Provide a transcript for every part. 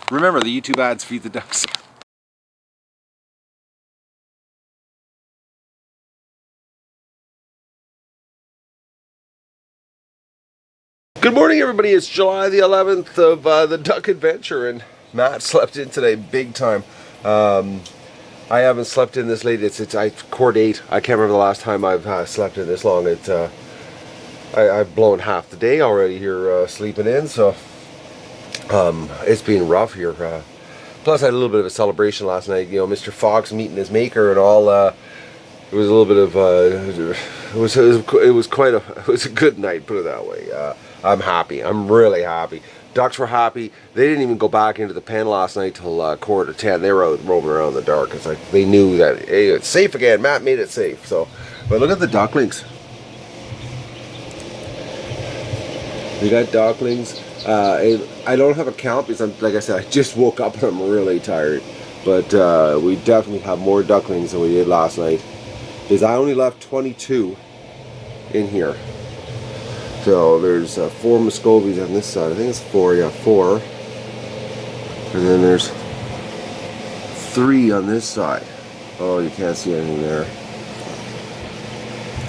Remember, the YouTube ads feed the ducks. Good morning, everybody. It's July the 11th of the duck adventure, and Matt slept in today big time. I haven't slept in this late. It's 8:15. I can't remember the last time I've slept in this long. I've blown half the day already here sleeping in, so it's been rough here. Plus, I had a little bit of a celebration last night. You know, Mr. Fox meeting his maker and all. It was a little bit of it was a good night, put it that way. I'm happy. I'm really happy. Ducks were happy. They didn't even go back into the pen last night till 9:45. They were out roaming around in the dark. It's like they knew that, hey, it's safe again. Matt made it safe. So, but look at the ducklings. We got ducklings. I don't have a count because like I said, I just woke up and I'm really tired. But we definitely have more ducklings than we did last night. Because I only left 22 in here. So there's 4 Muscovies on this side. I think it's 4, yeah, 4. And then there's 3 on this side. Oh, you can't see anything there.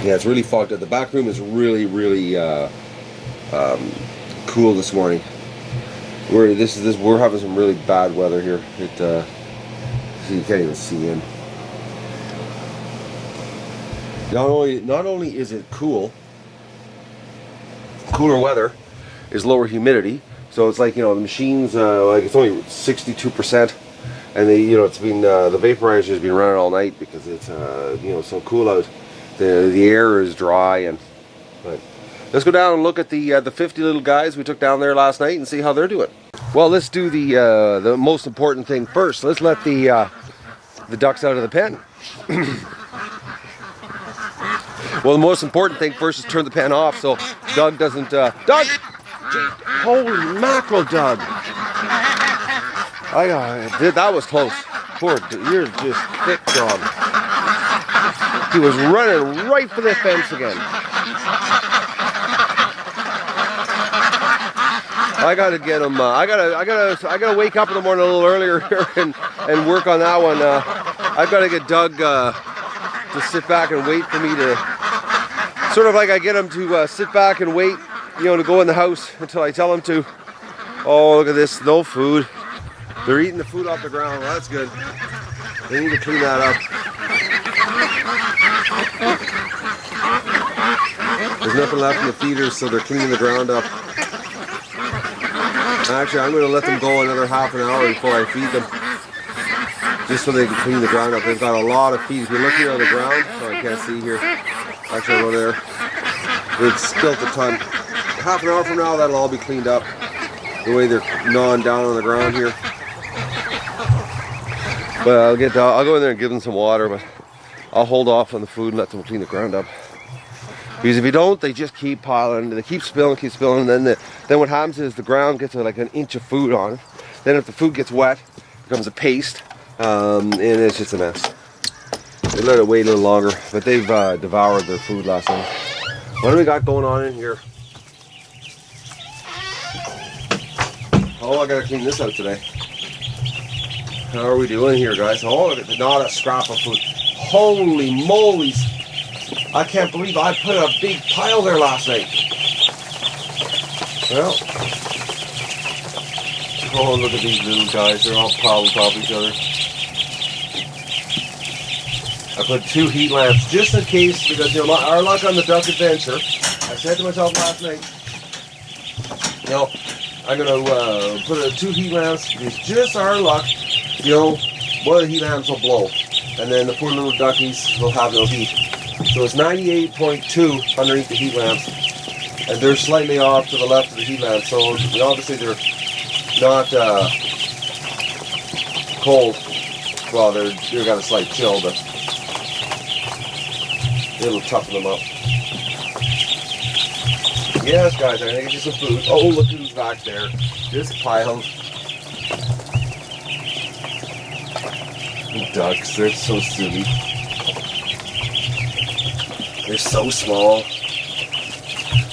Yeah, it's really fogged up. The back room is really, really cool this morning. We're having some really bad weather here. You can't even see in. Not only is it cooler weather, is lower humidity. So it's like, you know, the machines, like it's only 62%, and it's been the vaporizer has been running all night because it's so cool out. The air is dry, but let's go down and look at the 50 little guys we took down there last night and see how they're doing. Well, let's do the most important thing first. Let's let the ducks out of the pen. Well, the most important thing first is turn the pen off so Doug doesn't... Doug! Holy mackerel, Doug! That was close. Poor, you're just thick, dog. He was running right for the fence again. I gotta get him. I gotta wake up in the morning a little earlier and work on that one. I've got to get Doug to sit back and wait for me to. Sort of like I get him to sit back and wait, to go in the house until I tell him to. Oh, look at this, no food. They're eating the food off the ground. Well, that's good. They need to clean that up. There's nothing left in the feeders, so they're cleaning the ground up. Actually, I'm going to let them go another half an hour before I feed them. Just so they can clean the ground up. They've got a lot of feed. If you look here on the ground, oh, I can't see here. Actually, over there. They've spilt a ton. Half an hour from now, that'll all be cleaned up. The way they're gnawing down on the ground here. But I'll go in there and give them some water, but I'll hold off on the food and let them clean the ground up. Because if you don't, they just keep piling. They keep spilling, and then what happens is the ground gets like an inch of food on it. Then if the food gets wet, it becomes a paste, and it's just a mess. They let it wait a little longer, but they've devoured their food last night. What do we got going on in here? Oh, I gotta clean this out today. How are we doing here, guys? Oh, not a scrap of food. Holy moly! I can't believe I put a big pile there last night. Well, oh, look at these little guys. They're all piled on top of each other. I put 2 heat lamps just in case, because our luck on the duck adventure. I said to myself last night, I'm gonna put 2 heat lamps. It's just our luck. One of the heat lamps will blow, and then the poor little duckies will have no heat. So it's 98.2 underneath the heat lamps, and they're slightly off to the left of the heat lamp. So obviously they're not cold. Well, they've got a slight chill, but it'll toughen them up. Yes, guys, I'm gonna get you some food. Oh, look who's back there. Just piled. The ducks, they're so silly. They're so small.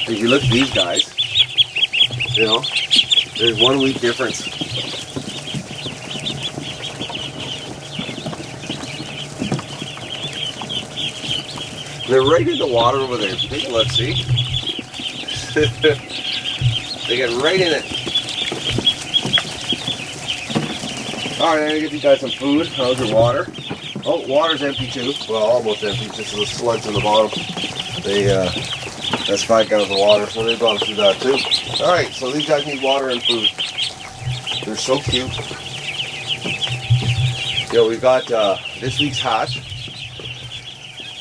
If you look at these guys, there's 1 week difference. They're right in the water over there. Take a look, see? They get right in it. Alright, I'm gonna get these guys some food. How's your water? Oh, water's empty too. Well, almost empty. Just a little sludge on the bottom. That spike out of the water, so they've gone through that too. Alright, so these guys need water and food. They're so cute. You know, we've got this week's hatch,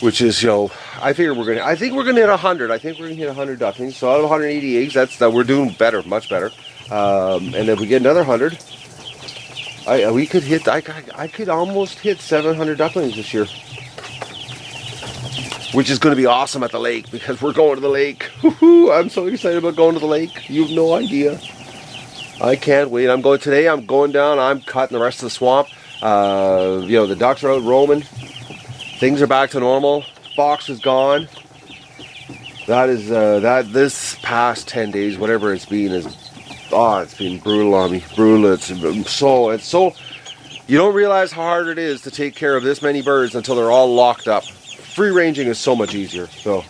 which is, you know, I think we're gonna hit 100. I think we're gonna hit 100 ducklings. So out of 180 eggs, we're doing better, much better. And if we get another 100, we could hit. I could almost hit 700 ducklings this year, which is going to be awesome at the lake because we're going to the lake. Woo-hoo, I'm so excited about going to the lake. You have no idea. I can't wait. I'm going down. I'm cutting the rest of the swamp. You know, the ducks are out roaming. Things are back to normal. Fox is gone. That is this past 10 days, whatever it's been, it's been brutal on me. Brutal. It's so you don't realize how hard it is to take care of this many birds until they're all locked up. Free ranging is so much easier. So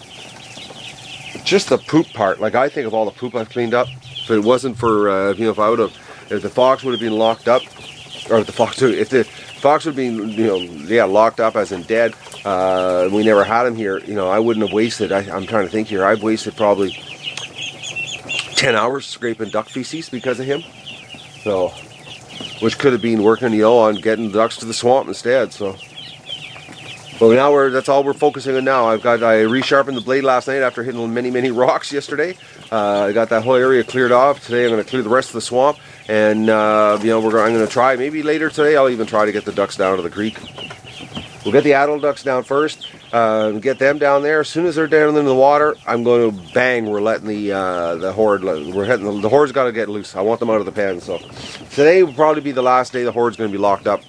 just the poop part, like I think of all the poop I've cleaned up. If it wasn't for you know, if the fox would have been locked up, or if the fox would have been, you know, yeah, locked up as in dead, we never had him here, you know, I wouldn't have wasted, I'm trying to think here, I've wasted probably 10 hours scraping duck feces because of him. So, which could have been working, you know, on getting ducks to the swamp instead. So, but now that's all we're focusing on now. I resharpened the blade last night after hitting many rocks yesterday. I got that whole area cleared off. Today I'm going to clear the rest of the swamp, and you know, I'm going to try, maybe later today, I'll even try to get the ducks down to the creek. We'll get the adult ducks down first, get them down there. As soon as they're down in the water, I'm going to bang. We're letting the horde. The horde's got to get loose. I want them out of the pen. So today will probably be the last day the horde's going to be locked up.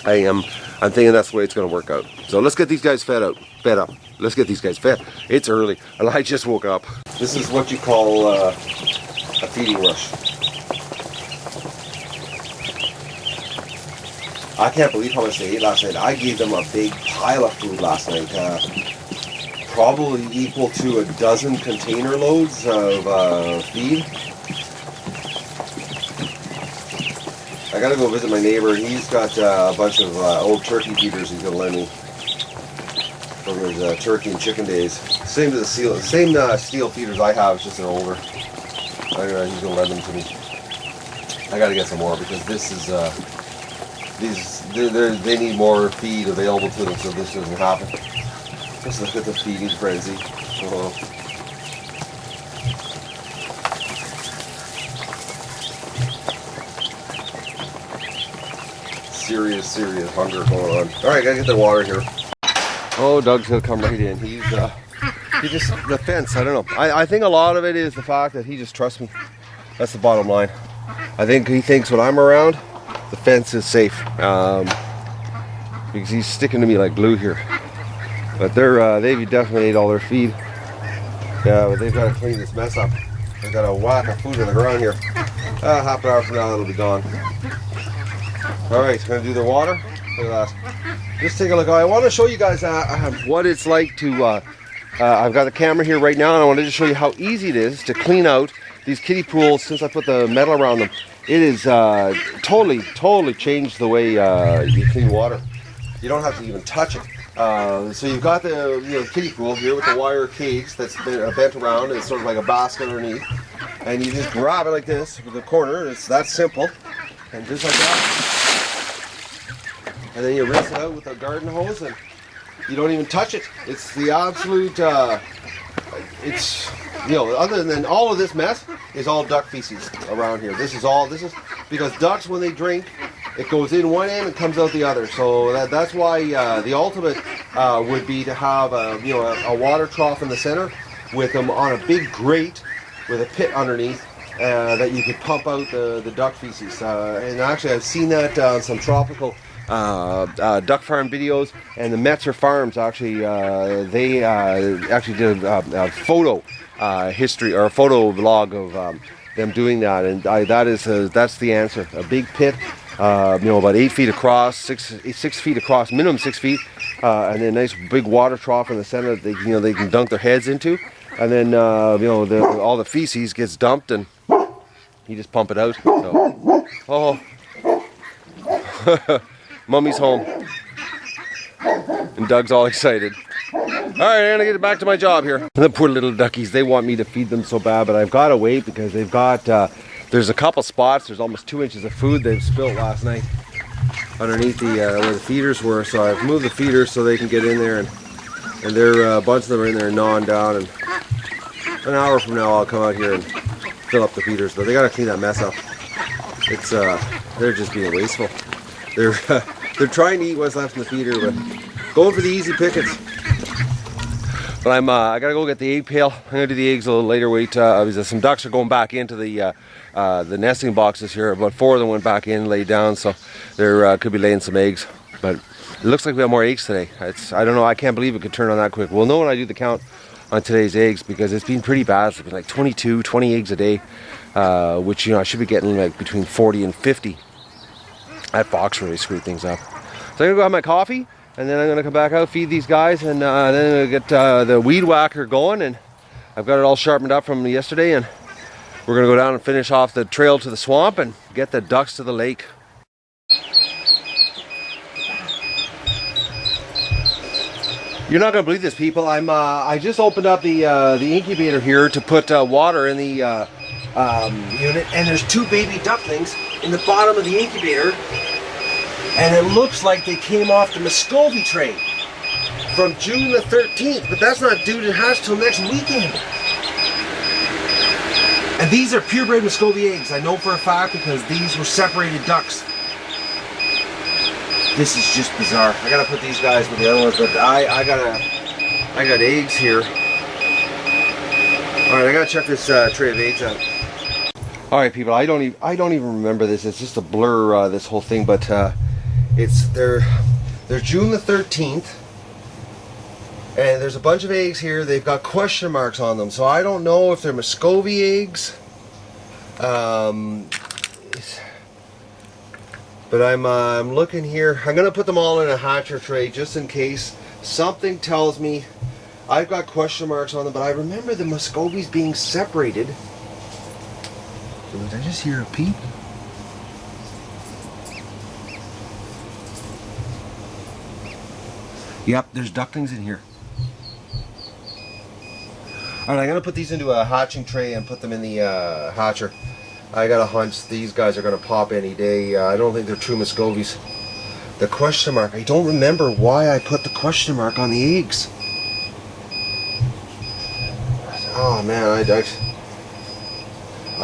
I'm thinking that's the way it's going to work out. So let's get these guys fed up. Let's get these guys fed. It's early, and I just woke up. This is what you call a feeding rush. I can't believe how much they ate last night. I gave them a big pile of food last night. Probably equal to a dozen container loads of feed. I gotta go visit my neighbor. He's got a bunch of old turkey feeders he's gonna lend me from his turkey and chicken days. Same steel feeders I have, it's just they're older. He's gonna lend them to me. I gotta get some more because this is they need more feed available to them so this doesn't happen. Let's look at the feeding frenzy. Serious hunger going on. Alright, gotta get the water here. Oh, Doug's gonna come right in. He just, the fence, I don't know. I think a lot of it is the fact that he just trusts me. That's the bottom line. I think he thinks when I'm around, the fence is safe. Because he's sticking to me like glue here. But they've definitely ate all their feed. Yeah, but they've got to clean this mess up. They've got a whack of food on the ground here. Half an hour from now, it'll be gone. Alright, gonna do their water. Look at that. Just take a look. I want to show you guys what it's like to, I've got the camera here right now, and I wanted to show you how easy it is to clean out these kiddie pools since I put the metal around them. It is totally changed the way you clean water. You don't have to even touch it. So you've got the kiddie pool here with the wire cage that's bent around. It's sort of like a basket underneath, and you just grab it like this with the corner. It's that simple, and just like that. And then you rinse it out with a garden hose, and you don't even touch it. It's the absolute. It's, you know, other than all of this mess is all duck feces around here. This is because ducks, when they drink, it goes in one end and comes out the other. So that's why the ultimate would be to have a water trough in the center with them on a big grate with a pit underneath that you could pump out the duck feces. And actually, I've seen that on some tropical duck farm videos, and the Metzer Farms actually they actually did a photo history or a photo vlog of them doing that, and that's the answer. A big pit, about 8 feet across, 6 feet across, minimum 6 feet, and then a nice big water trough in the center that they can dunk their heads into, and then all the feces gets dumped and you just pump it out. So, oh, Mummy's home, and Doug's all excited. Alright, I'm gonna get back to my job here. The poor little duckies, they want me to feed them so bad, but I've got to wait because they've got, there's a couple spots, there's almost 2 inches of food they've spilled last night underneath the where the feeders were, so I've moved the feeders so they can get in there, and they're, a bunch of them are in there gnawing down, and an hour from now I'll come out here and fill up the feeders, but they gotta clean that mess up. It's, they're just being wasteful. They're trying to eat what's left in the feeder, but going for the easy pickings. But I gotta go get the egg pail. I'm gonna do the eggs a little later. Wait, some ducks are going back into the nesting boxes here. About 4 of them went back in, laid down, so they could be laying some eggs. But it looks like we have more eggs today. I don't know. I can't believe it could turn on that quick. We'll know when I do the count on today's eggs because it's been pretty bad. It's been like 20 eggs a day, which I should be getting like between 40 and 50. That fox really screwed things up. So I'm gonna go have my coffee. And then I'm going to come back out, feed these guys, and then I'm going to get the weed whacker going. And I've got it all sharpened up from yesterday, and we're going to go down and finish off the trail to the swamp and get the ducks to the lake. You're not going to believe this, people. I just opened up the incubator here to put water in the unit, and there's 2 baby ducklings in the bottom of the incubator. And it looks like they came off the Muscovy train from June the 13th, but that's not due to hatch till next weekend. And these are purebred Muscovy eggs. I know for a fact because these were separated ducks. This is just bizarre. I gotta put these guys with the other ones, but I got eggs here. All right, I gotta check this tray of eggs out. All right, people. I don't even remember this. It's just a blur. This whole thing, but. They're June the 13th, and there's a bunch of eggs here. They've got question marks on them, so I don't know if they're Muscovy eggs. But I'm looking here. I'm gonna put them all in a hatcher tray just in case something tells me I've got question marks on them. But I remember the Muscovies being separated. Did I just hear a peep? Yep, there's ducklings in here. Alright, I'm going to put these into a hatching tray and put them in the hatcher. I got a hunch these guys are going to pop any day. I don't think they're true Muscovies. The question mark, I don't remember why I put the question mark on the eggs. Oh man, I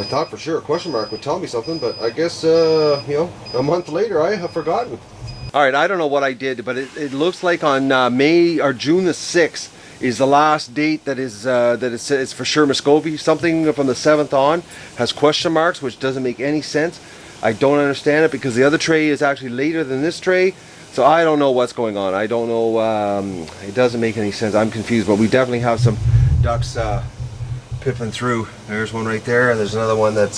thought for sure a question mark would tell me something, but I guess, a month later I have forgotten. Alright, I don't know what I did, but it looks like on May or June the 6th is the last date that it's for sure Muscovy. Something from the 7th on has question marks, which doesn't make any sense. I don't understand it because the other tray is actually later than this tray. So I don't know what's going on. I don't know, it doesn't make any sense. I'm confused, but we definitely have some ducks pipping through. There's one right there, and there's another one that's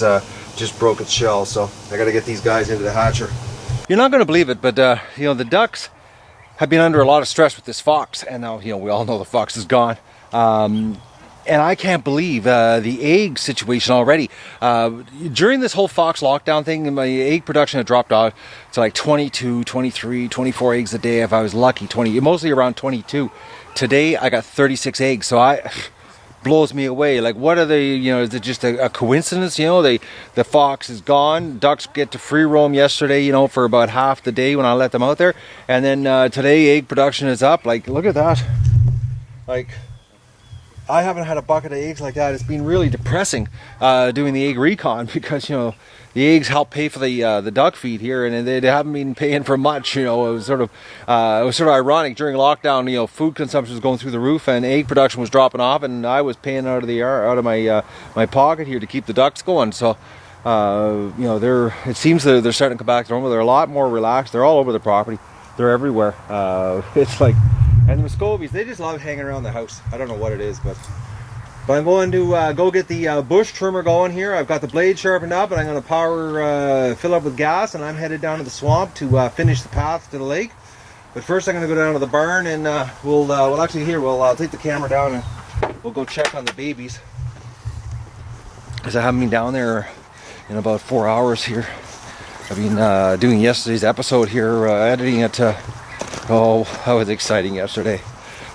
just broke its shell. So I got to get these guys into the hatcher. You're not going to believe it, but the ducks have been under a lot of stress with this fox, and now we all know the fox is gone. And I can't believe the egg situation already. During this whole fox lockdown thing, my egg production had dropped off to like 22, 23, 24 eggs a day if I was lucky. Mostly around 22. Today I got 36 eggs, so blows me away. Like, what are they, is it just a coincidence? The fox is gone. Ducks get to free roam yesterday, for about half the day when I let them out there. And then today egg production is up. Like, look at that. Like, I haven't had a bucket of eggs like that. It's been really depressing doing the egg recon because, the eggs help pay for the duck feed here, and they haven't been paying for much. It was sort of ironic during lockdown. Food consumption was going through the roof, and egg production was dropping off, and I was paying out of my my pocket here to keep the ducks going. So, it seems that they're starting to come back to normal. They're a lot more relaxed. They're all over the property. They're everywhere. It's like, and the Muscovies, they just love hanging around the house. I don't know what it is, but I'm going to go get the bush trimmer going here. I've got the blade sharpened up, and I'm going to fill up with gas, and I'm headed down to the swamp to finish the path to the lake. But first I'm going to go down to the barn and we'll actually here, I'll take the camera down and we'll go check on the babies. Because I haven't been down there in about 4 hours here. I've been doing yesterday's episode here, editing it. Oh, that was exciting yesterday.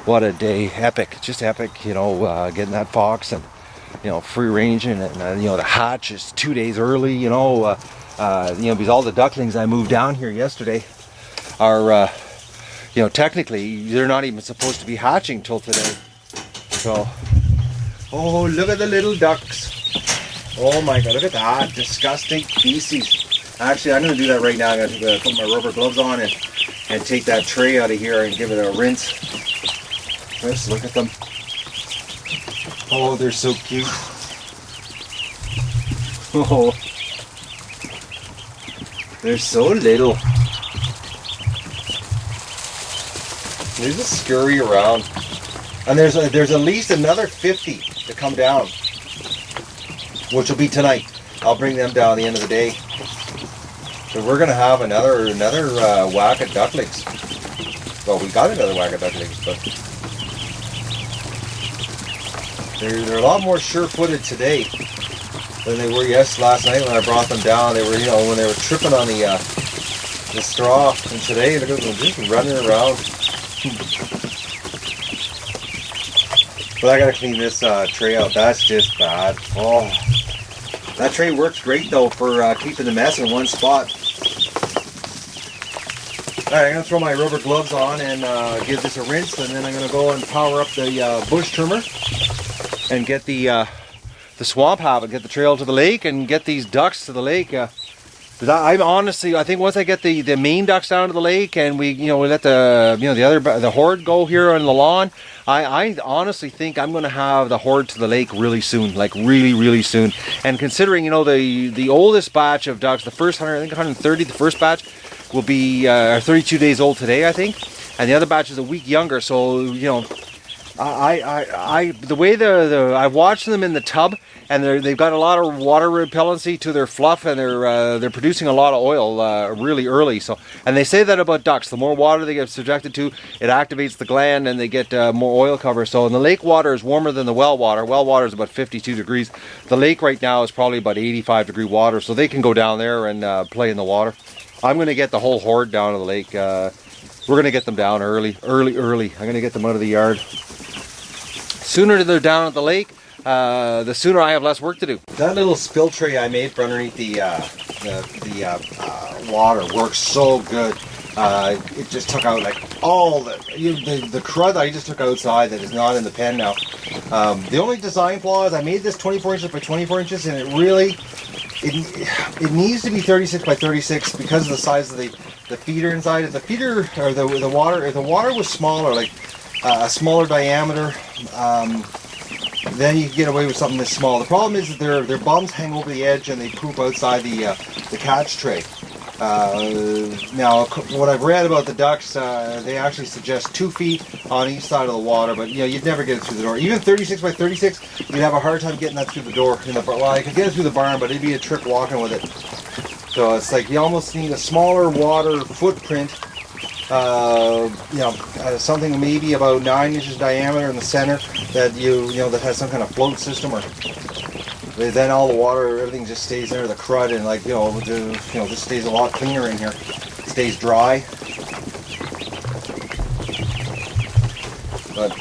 What a day. Epic, just epic, you know, getting that fox and, you know, free ranging and, you know, the hatch is 2 days early, you know, because all the ducklings I moved down here yesterday are, you know, technically they're not even supposed to be hatching till today. So, oh, look at the little ducks. Oh my God, look at that, disgusting feces. Actually, I'm going to do that right now. I'm going to put my rubber gloves on and take that tray out of here and give it a rinse. Let's look at them. Oh, they're so cute. Oh, they're so little. They just scurry around. And there's at least another 50 to come down, which will be tonight. I'll bring them down at the end of the day. So we're gonna have another whack of ducklings. Well, we got another whack of ducklings, but they're a lot more sure-footed today than they were last night when I brought them down. They were, you know, when they were tripping on the straw, and today look at them just running around. But I gotta clean this tray out. That's just bad. Oh, that tray works great though for keeping the mess in one spot. Alright, I'm going to throw my rubber gloves on and give this a rinse, and then I'm going to go and power up the bush trimmer and get the swamp habit, get the trail to the lake and get these ducks to the lake. I think once I get the main ducks down to the lake and we let the horde go here on the lawn, I honestly think I'm going to have the horde to the lake really soon, like really soon. And considering, you know, the oldest batch of ducks, the first 100, I think 130, the first batch will be 32 days old today, I think, and the other batch is a week younger. So, you know, the way I've watched them in the tub, and they've got a lot of water repellency to their fluff, and they're producing a lot of oil really early. So, and they say that about ducks. The more water they get subjected to, it activates the gland, and they get more oil cover. So, and the lake water is warmer than the well water. Well water is about 52 degrees. The lake right now is probably about 85-degree water, so they can go down there and play in the water. I'm going to get the whole horde down to the lake. We're going to get them down early. I'm going to get them out of the yard. Sooner they're down at the lake, the sooner I have less work to do. That little spill tray I made for underneath the water works so good. It just took out like all the crud that I just took outside that is not in the pen now. The only design flaw is I made this 24 inches by 24 inches, and it really it needs to be 36 by 36 because of the size of the feeder inside. If the feeder or the water was smaller, like a smaller diameter, then you can get away with something this small. The problem is that their bums hang over the edge and they poop outside the catch tray. Now, what I've read about the ducks, they actually suggest 2 feet on each side of the water, but you know, you'd never get it through the door. Even 36 by 36, you'd have a hard time getting that through the door. Well, I could get it through the barn, but it'd be a trick walking with it. So it's like you almost need a smaller water footprint. Something maybe about 9 inches diameter in the center that that has some kind of float system, or then all the water, everything just stays there, the crud, and just stays a lot cleaner in here. It stays dry. But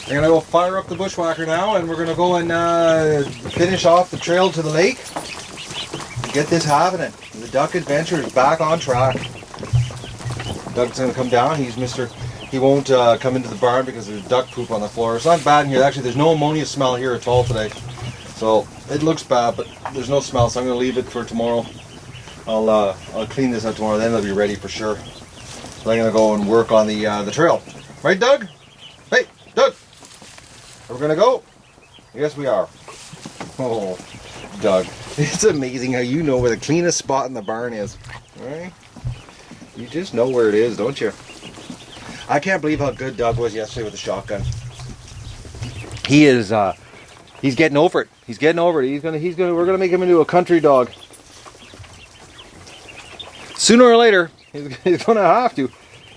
I'm gonna go fire up the bushwhacker now, and we're gonna go and finish off the trail to the lake. Get this happening. The duck adventure is back on track. Doug's going to come down. He won't come into the barn because there's duck poop on the floor. It's not bad in here. Actually, there's no ammonia smell here at all today. So it looks bad, but there's no smell. So I'm going to leave it for tomorrow. I'll clean this out tomorrow. Then it'll be ready for sure. So I'm going to go and work on the trail. Right, Doug? Hey, Doug. Are we going to go? Yes, we are. Oh, Doug. It's amazing how you know where the cleanest spot in the barn is. All right? You just know where it is, don't you? I can't believe how good Doug was yesterday with the shotgun. He is, he's getting over it. We're gonna make him into a country dog. Sooner or later, he's gonna have to.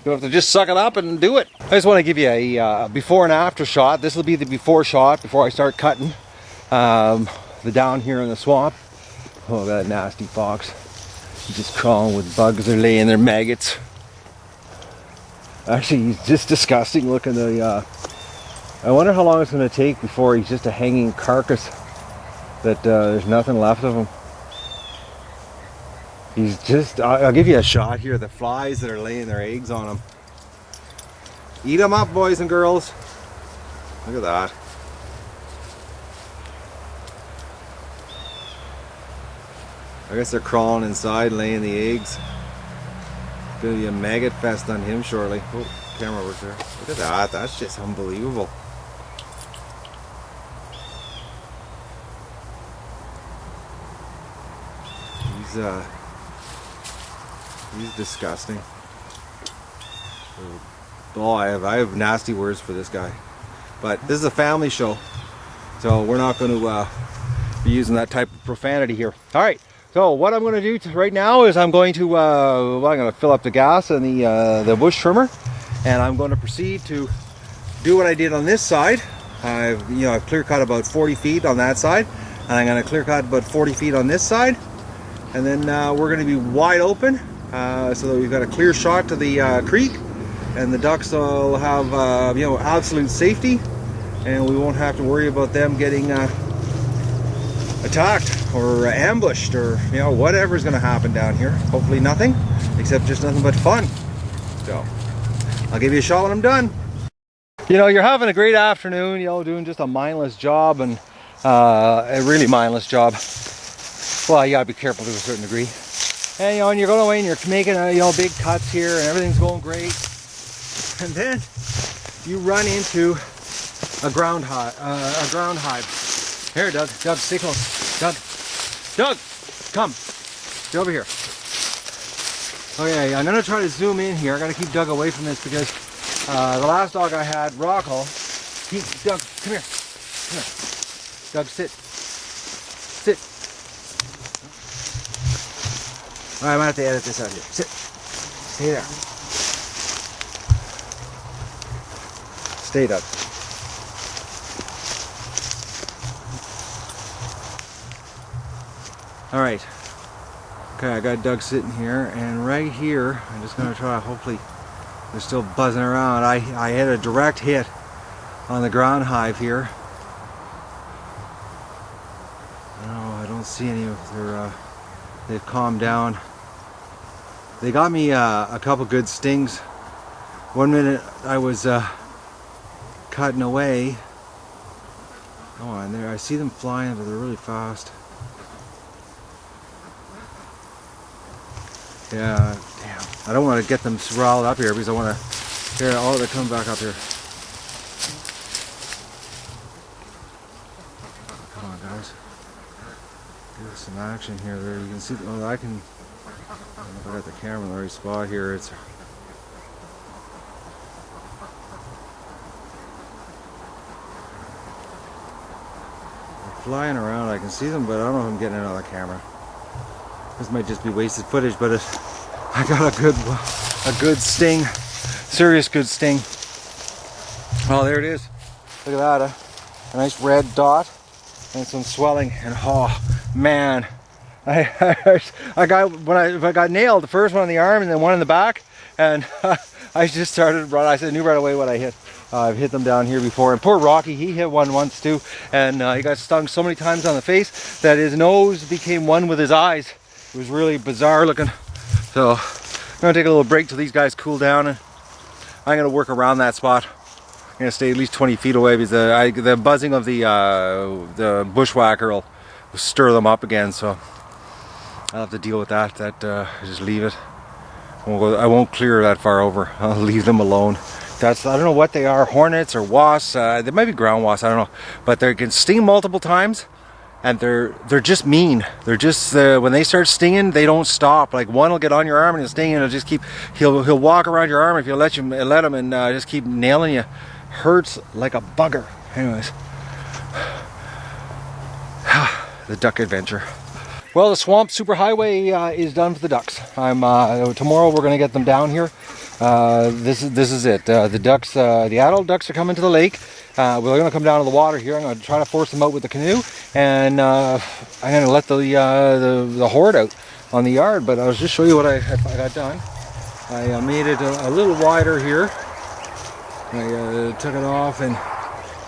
You have to just suck it up and do it. I just want to give you a before and after shot. This will be the before shot before I start cutting the down here in the swamp. Oh, that nasty fox. He's just crawling with bugs. They're laying their maggots. Actually, he's just disgusting looking. I wonder how long it's going to take before he's just a hanging carcass. That there's nothing left of him. He's just, I'll give you a shot here. The flies that are laying their eggs on him. Eat them up, boys and girls. Look at that. I guess they're crawling inside, laying the eggs. It's gonna be a maggot fest on him shortly. Oh, camera works there. Look at that. That's just unbelievable. He's disgusting. Oh, I have nasty words for this guy. But this is a family show, so we're not going to be using that type of profanity here. All right. So what I'm going to do right now is I'm going to I'm going to fill up the gas in the bush trimmer, and I'm going to proceed to do what I did on this side. I've clear cut about 40 feet on that side, and I'm going to clear cut about 40 feet on this side, and then we're going to be wide open so that we've got a clear shot to the creek, and the ducks will have absolute safety, and we won't have to worry about them getting attacked or ambushed or whatever's going to happen down here. Hopefully nothing, except just nothing but fun. So I'll give you a shot when I'm done. You're having a great afternoon, doing just a mindless job, and a really mindless job. Well, you gotta be careful to a certain degree. And you're going away and you're making big cuts here, and everything's going great. And then you run into a ground hive. Here, Doug, stay close. Doug, come. Get over here. Okay, I'm gonna try to zoom in here. I gotta keep Doug away from this because the last dog I had, Rocco, Doug, come here. Doug, sit. All right, I'm gonna have to edit this out here. Sit. Stay there. Stay, Doug. All right. Okay, I got Doug sitting here, and right here, I'm just gonna try. Hopefully, they're still buzzing around. I had a direct hit on the ground hive here. No, I don't see any of their. They've calmed down. They got me a couple good stings. One minute I was cutting away. Oh, and there I see them flying, but they're really fast. Yeah, damn. I don't want to get them riled up here because I want to. Here, they're coming back up here. Come on, guys. Give us some action here. There, you can see. Oh, I can. I don't know if I got the camera in the right spot here. It's. They're flying around. I can see them, but I don't know if I'm getting it on the camera. This might just be wasted footage, but I got a good sting, serious good sting. Oh, there it is. Look at that, a nice red dot and some swelling. And oh man, I got nailed. The first one on the arm and then one in the back, and I just started running. I knew right away what I hit. I've hit them down here before, and poor Rocky, he hit one once too, and he got stung so many times on the face that his nose became one with his eyes. It was really bizarre looking. So I'm gonna take a little break till these guys cool down, and I'm gonna work around that spot. I'm gonna stay at least 20 feet away because the buzzing of the bushwhacker will stir them up again. So I'll have to deal with that. Just leave it. I won't clear that far over. I'll leave them alone. I don't know what they are, hornets or wasps. They might be ground wasps. I don't know, but they can sting multiple times. And they're just mean. They're just when they start stinging, they don't stop. Like one will get on your arm and he'll sting, and he'll walk around your arm if you let him, and just keep nailing you. Hurts like a bugger. Anyways, the duck adventure. Well, the swamp superhighway is done for the ducks. Tomorrow we're gonna get them down here. This is it. The ducks, the adult ducks are coming to the lake. We're going to come down to the water here. I'm going to try to force them out with the canoe, and I'm going to let the horde out on the yard. But I'll just show you what I got done. I made it a little wider here. I took it off and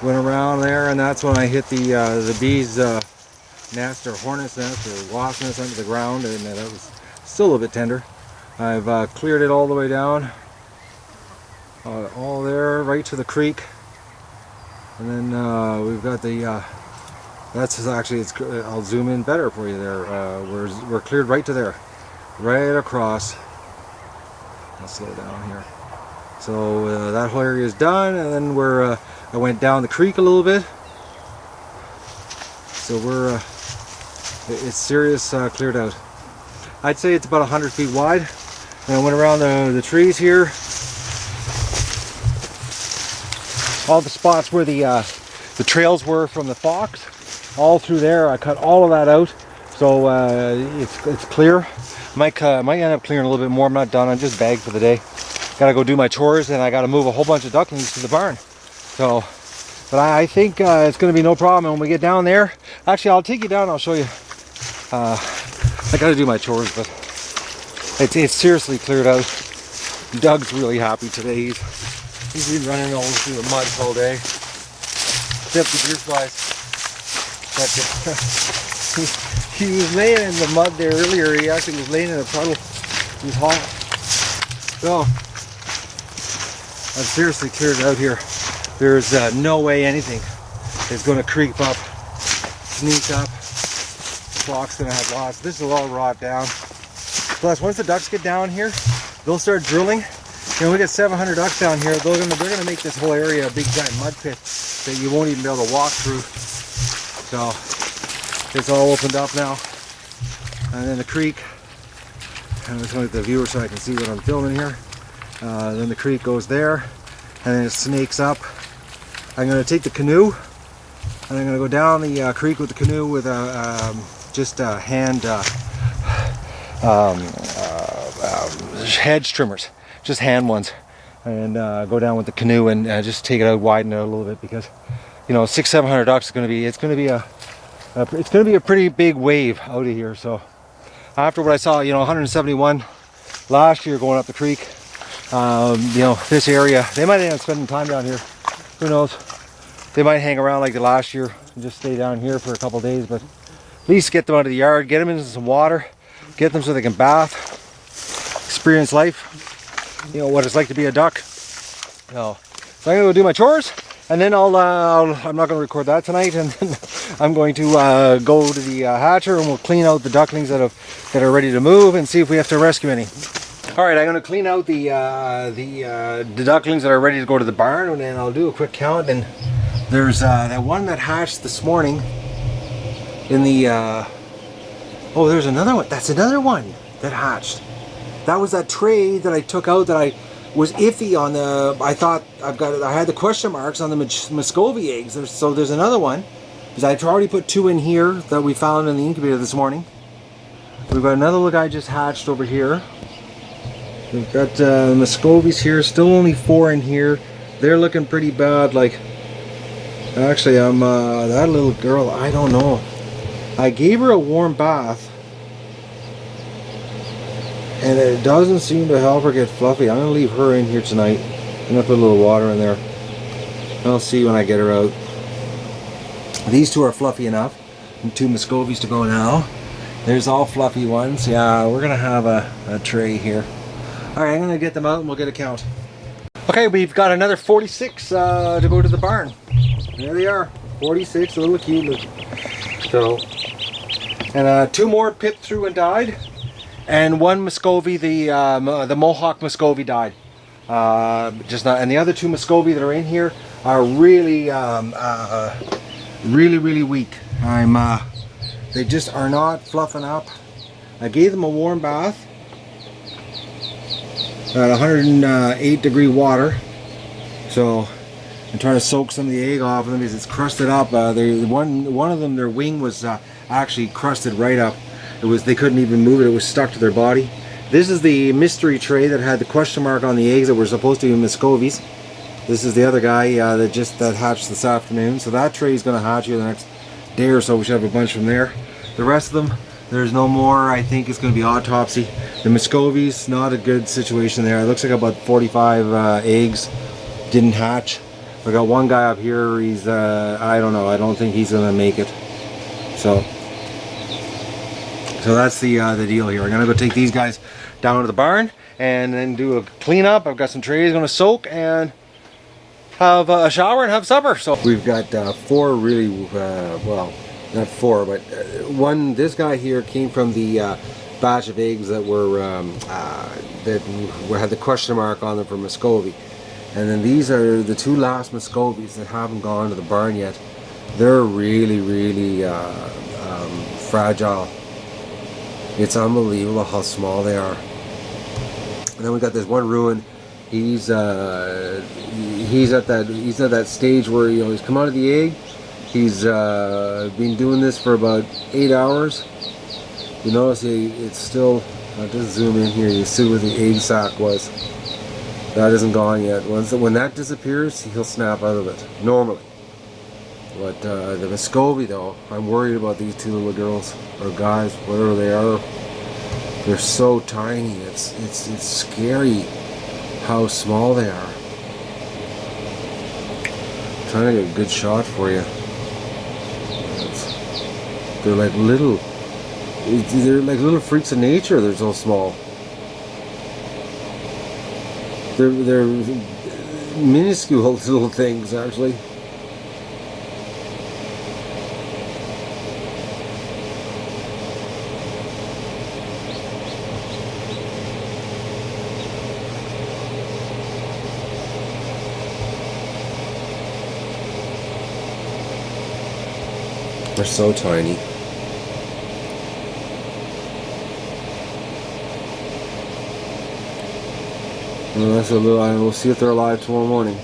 went around there, and that's when I hit the bees' nest or hornet's nest or wasp nest under the ground, and that was still a little bit tender. I've cleared it all the way down, all there, right to the creek, and then we've got the. That's actually I'll zoom in better for you there. We're cleared right to there, right across. I'll slow down here. So that whole area is done, and then I went down the creek a little bit. So it's serious cleared out. I'd say it's about 100 feet wide. And I went around the trees here. All the spots where the trails were from the fox, all through there. I cut all of that out, so it's clear. Might end up clearing a little bit more. I'm not done. I'm just bagged for the day. Gotta go do my chores, and I gotta move a whole bunch of ducklings to the barn. So, but I think it's gonna be no problem. And when we get down there, actually, I'll take you down. I'll show you. I gotta do my chores, but it's seriously cleared out. Doug's really happy today. He's been running all through the mud all day. Except the deer flies. But he was laying in the mud there earlier. He actually was laying in a puddle. He was hot. So I've seriously cleared it out here. There's no way anything is going to creep up, sneak up. Flock's going to have lots. This will all rot down. Plus, once the ducks get down here, they'll start drilling. You know, we got 700 ducks down here. They're gonna make this whole area a big giant mud pit that you won't even be able to walk through. So it's all opened up now. And then the creek. I'm just going to get the viewer so I can see what I'm filming here. Then the creek goes there, and then it snakes up. I'm going to take the canoe, and I'm going to go down the creek with the canoe with just hand hedge trimmers, just hand ones, and go down with the canoe and just take it out, widen it a little bit, because 600-700 ducks is going to be it's going to be a pretty big wave out of here. So after what I saw, 171 last year going up the creek, this area, they might end up spending time down here. Who knows? They might hang around like the last year and just stay down here for a couple of days, but at least get them out of the yard, get them into some water, get them so they can bath, experience life, what it's like to be a duck. So I'm gonna go do my chores, and then I'm not gonna record that tonight, and then I'm going to go to the hatcher, and we'll clean out the ducklings that are ready to move, and see if we have to rescue any. All right, I'm going to clean out the ducklings that are ready to go to the barn, and then I'll do a quick count. And there's that one that hatched this morning in the oh, there's another one. That's another one that hatched. That was that tray that I took out that I was iffy on the. I thought I had the question marks on the Muscovy eggs. There's another one, because I've already put 2 in here that we found in the incubator this morning. We've got another little guy just hatched over here. We've got Muscovies here, still only 4 in here. They're looking pretty bad. Like, actually, that little girl, I don't know. I gave her a warm bath, and it doesn't seem to help her get fluffy. I'm gonna leave her in here tonight. I'm gonna put a little water in there. I'll see when I get her out. These 2 are fluffy enough. And 2 Muscovies to go now. There's all fluffy ones. Yeah, we're gonna have a tray here. Alright, I'm going to get them out and we'll get a count. Okay, we've got another 46 to go to the barn. There they are. 46, a little cute. So, and 2 more pipped through and died. And 1 Muscovy, the Mohawk Muscovy died. And the other 2 Muscovy that are in here are really, really weak. They just are not fluffing up. I gave them a warm bath at 108 degree water, so I'm trying to soak some of the egg off of them because it's crusted up. One of them, their wing was actually crusted right up. They couldn't even move it. It was stuck to their body. This is the mystery tray that had the question mark on the eggs that were supposed to be Muscovies. This is the other guy that hatched this afternoon. So that tray is going to hatch here the next day or so. We should have a bunch from there. The rest of them, there's no more. I think it's going to be autopsy. The Muscovies, not a good situation there. It looks like about 45 eggs didn't hatch. We got one guy up here. He's I don't know. I don't think he's going to make it. So that's the deal here. I'm going to go take these guys down to the barn and then do a cleanup. I've got some trays going to soak and have a shower and have supper. So we've got 4 really, well, not 4, but one. This guy here came from the batch of eggs that were that had the question mark on them for Muscovy, and then these are the 2 last Muscovies that haven't gone to the barn yet. They're really fragile. It's unbelievable how small they are. And then we got this one ruin. He's at that stage where, you know, he's come out of the egg. He's been doing this for about 8 hours. You notice it's still. I'll just zoom in here. You see where the egg sac was. That isn't gone yet. When that disappears, he'll snap out of it normally. But the Muscovy, though, I'm worried about these 2 little girls or guys, whatever they are. They're so tiny. It's scary how small they are. I'm trying to get a good shot for you. They're like little. They're like little freaks of nature. They're so small. They're minuscule little things, actually. They're so tiny. Well, that's a little. We'll see if they're alive tomorrow morning.